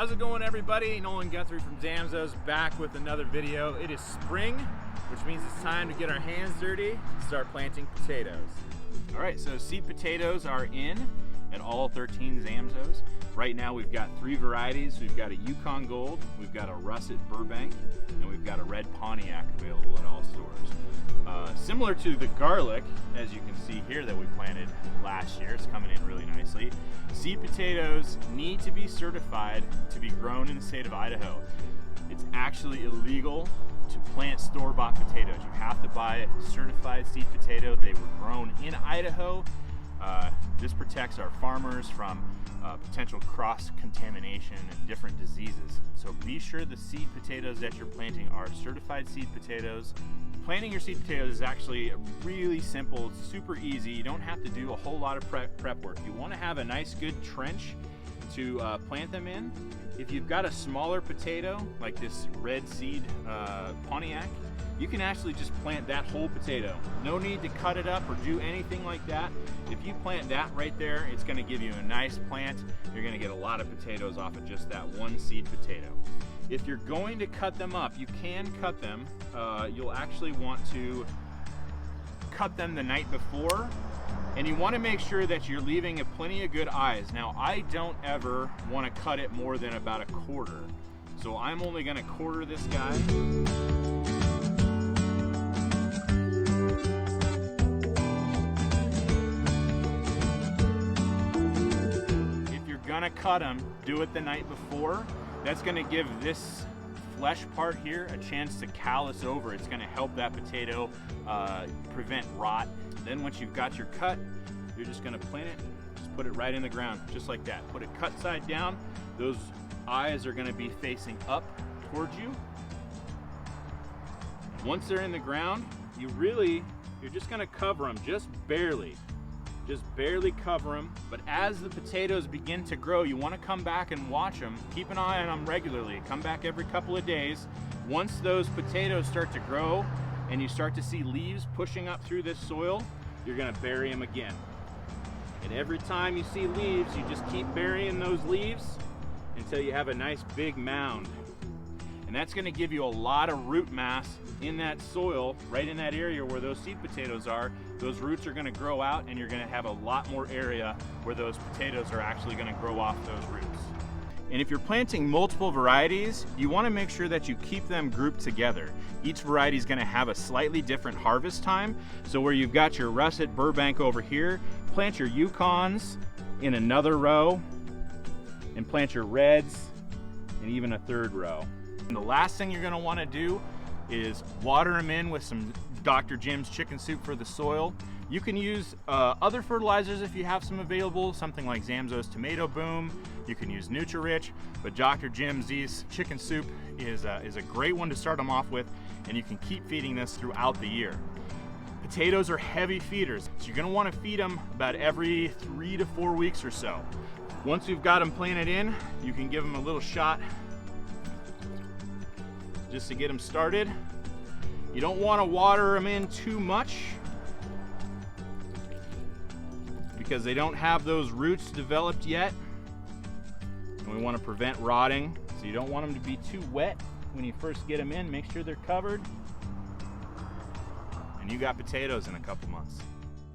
How's it going, everybody? Nolan Guthrie from Zamzows back with another video. It is spring, which means it's time to get our hands dirty and start planting potatoes. All right, so seed potatoes are in at all 13 Zamzows. Right now we've got 3 varieties. We've got a Yukon Gold, we've got a Russet Burbank, and we've got a Red Pontiac available at all stores. Similar to the garlic, as you can see here, that we planted last year, it's coming in really nicely. Seed potatoes need to be certified to be grown in the state of Idaho. It's actually illegal to plant store-bought potatoes. You have to buy a certified seed potato. They were grown in Idaho. This protects our farmers from potential cross-contamination and different diseases. So be sure the seed potatoes that you're planting are certified seed potatoes. Planting your seed potatoes is actually really simple. It's super easy. You don't have to do a whole lot of prep work. You want to have a nice good trench to plant them in. If you've got a smaller potato, like this red seed Pontiac, you can actually just plant that whole potato. No need to cut it up or do anything like that. If you plant that right there, it's gonna give you a nice plant. You're gonna get a lot of potatoes off of just that one seed potato. If you're going to cut them up, you can cut them. You'll actually want to cut them the night before, and you want to make sure that you're leaving plenty of good eyes. Now, I don't ever want to cut it more than about a quarter, so I'm only going to quarter this guy. If you're going to cut them, do it the night before. That's going to give this flesh part here a chance to callus over. It's going to help that potato prevent rot. Then once you've got your cut, you're just going to plant it, just put it right in the ground, just like that. Put it cut side down. Those eyes are going to be facing up towards you. Once they're in the ground, you're just going to cover them just barely. Just barely cover them, but as the potatoes begin to grow, you want to come back and watch them. Keep an eye on them regularly. Come back every couple of days. Once those potatoes start to grow and you start to see leaves pushing up through this soil, you're going to bury them again. And every time you see leaves, you just keep burying those leaves until you have a nice big mound. And that's going to give you a lot of root mass in that soil, right in that area where those seed potatoes are. Those roots are going to grow out, and you're going to have a lot more area where those potatoes are actually going to grow off those roots. And if you're planting multiple varieties, you want to make sure that you keep them grouped together. Each variety is going to have a slightly different harvest time. So where you've got your Russet Burbank over here, plant your Yukons in another row, and plant your Reds in even a third row. And the last thing you're going to want to do is water them in with some Dr. Jim's chicken soup for the soil. You can use other fertilizers if you have some available, something like Zamzows Tomato Boom. You can use Nutri-Rich, but Dr. Jim's chicken soup is a great one to start them off with, and you can keep feeding this throughout the year. Potatoes are heavy feeders, so you're going to want to feed them about every 3 to 4 weeks or so. Once you've got them planted in, you can give them a little shot just to get them started. You don't want to water them in too much because they don't have those roots developed yet, and we want to prevent rotting. So you don't want them to be too wet when you first get them in. Make sure they're covered, and you got potatoes in a couple months.